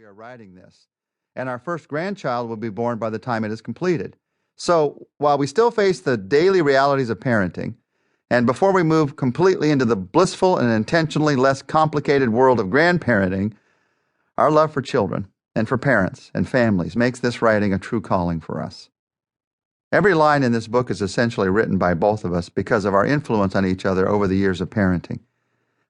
are writing this, and our first grandchild will be born by the time it is completed. So while we still face the daily realities of parenting, and before we move completely into the blissful and intentionally less complicated world of grandparenting, our love for children and for parents and families makes this writing a true calling for us. Every line in this book is essentially written by both of us because of our influence on each other over the years of parenting.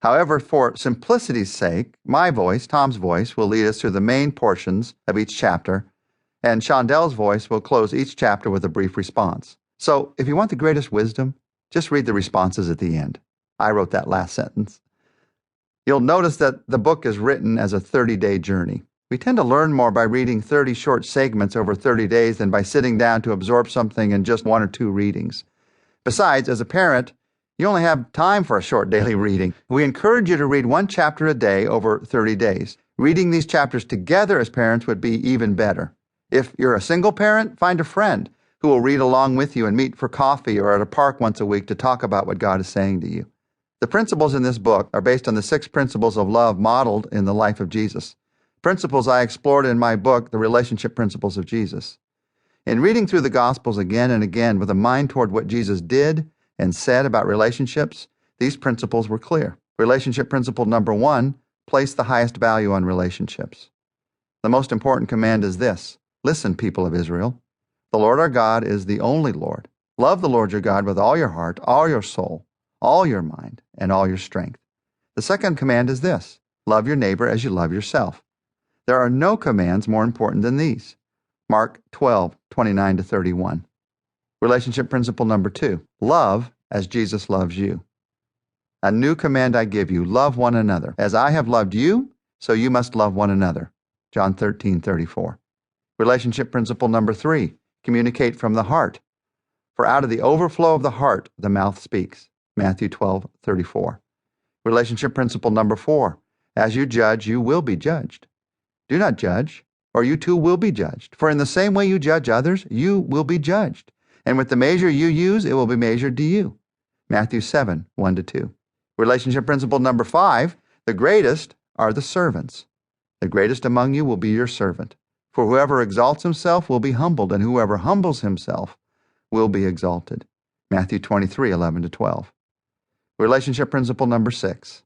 However, for simplicity's sake, my voice, Tom's voice, will lead us through the main portions of each chapter, and Chaundel's voice will close each chapter with a brief response. So, if you want the greatest wisdom, just read the responses at the end. I wrote that last sentence. You'll notice that the book is written as a 30-day journey. We tend to learn more by reading 30 short segments over 30 days than by sitting down to absorb something in just 1 or 2 readings. Besides, as a parent, you only have time for a short daily reading. We encourage you to read 1 chapter a day over 30 days. Reading these chapters together as parents would be even better. If you're a single parent, find a friend who will read along with you and meet for coffee or at a park once a week to talk about what God is saying to you. The principles in this book are based on the 6 principles of love modeled in the life of Jesus. Principles I explored in my book, The Relationship Principles of Jesus. In reading through the Gospels again and again with a mind toward what Jesus did and said about relationships, these principles were clear. Relationship principle number 1, place the highest value on relationships. The most important command is this: listen, people of Israel. The Lord our God is the only Lord. Love the Lord your God with all your heart, all your soul, all your mind, and all your strength. The second command is this: love your neighbor as you love yourself. There are no commands more important than these. Mark 12:29-31. Relationship principle number 2, love as Jesus loves you. A new command I give you, love one another. As I have loved you, so you must love one another. John 13:34. Relationship principle number 3, communicate from the heart. For out of the overflow of the heart, the mouth speaks. Matthew 12:34. Relationship principle number 4, as you judge, you will be judged. Do not judge, or you too will be judged. For in the same way you judge others, you will be judged. And with the measure you use, it will be measured to you. Matthew 7:1-2. Relationship principle number 5, the greatest are the servants. The greatest among you will be your servant. For whoever exalts himself will be humbled, and whoever humbles himself will be exalted. Matthew 23:11-12. Relationship principle number 6,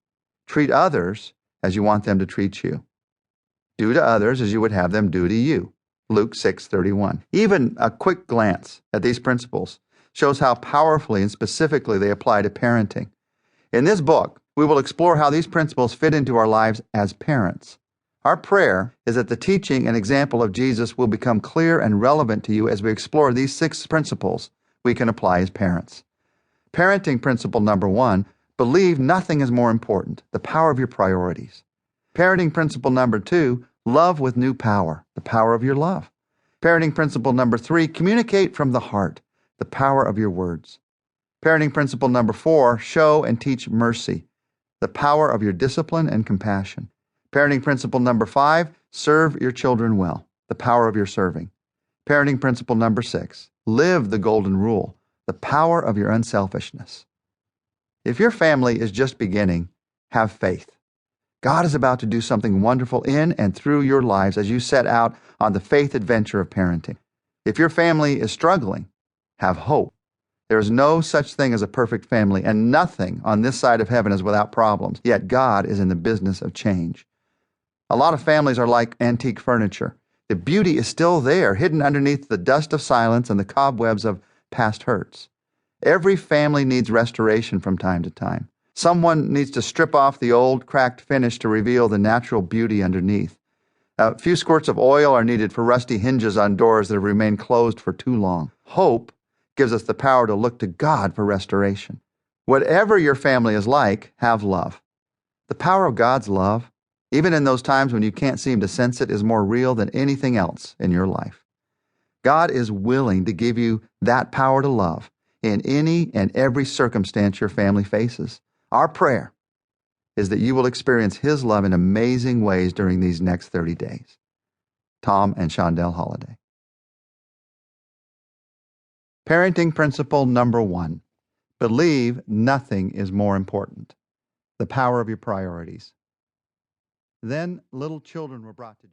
treat others as you want them to treat you. Do to others as you would have them do to you. Luke 6:31. Even a quick glance at these principles shows how powerfully and specifically they apply to parenting. In this book, we will explore how these principles fit into our lives as parents. Our prayer is that the teaching and example of Jesus will become clear and relevant to you as we explore these 6 principles we can apply as parents. Parenting principle number 1, believe nothing is more important, the power of your priorities. Parenting principle number 2, love with new power, the power of your love. Parenting principle number 3, communicate from the heart, the power of your words. Parenting principle number 4, show and teach mercy, the power of your discipline and compassion. Parenting principle number 5, serve your children well, the power of your serving. Parenting principle number 6, live the golden rule, the power of your unselfishness. If your family is just beginning, have faith. God is about to do something wonderful in and through your lives as you set out on the faith adventure of parenting. If your family is struggling, have hope. There is no such thing as a perfect family, and nothing on this side of heaven is without problems, yet God is in the business of change. A lot of families are like antique furniture. The beauty is still there, hidden underneath the dust of silence and the cobwebs of past hurts. Every family needs restoration from time to time. Someone needs to strip off the old, cracked finish to reveal the natural beauty underneath. A few squirts of oil are needed for rusty hinges on doors that have remained closed for too long. Hope gives us the power to look to God for restoration. Whatever your family is like, have love. The power of God's love, even in those times when you can't seem to sense it, is more real than anything else in your life. God is willing to give you that power to love in any and every circumstance your family faces. Our prayer is that you will experience His love in amazing ways during these next 30 days. Tom and Chaundel Holladay. Parenting principle number 1, believe nothing is more important, the power of your priorities. Then little children were brought to Jesus.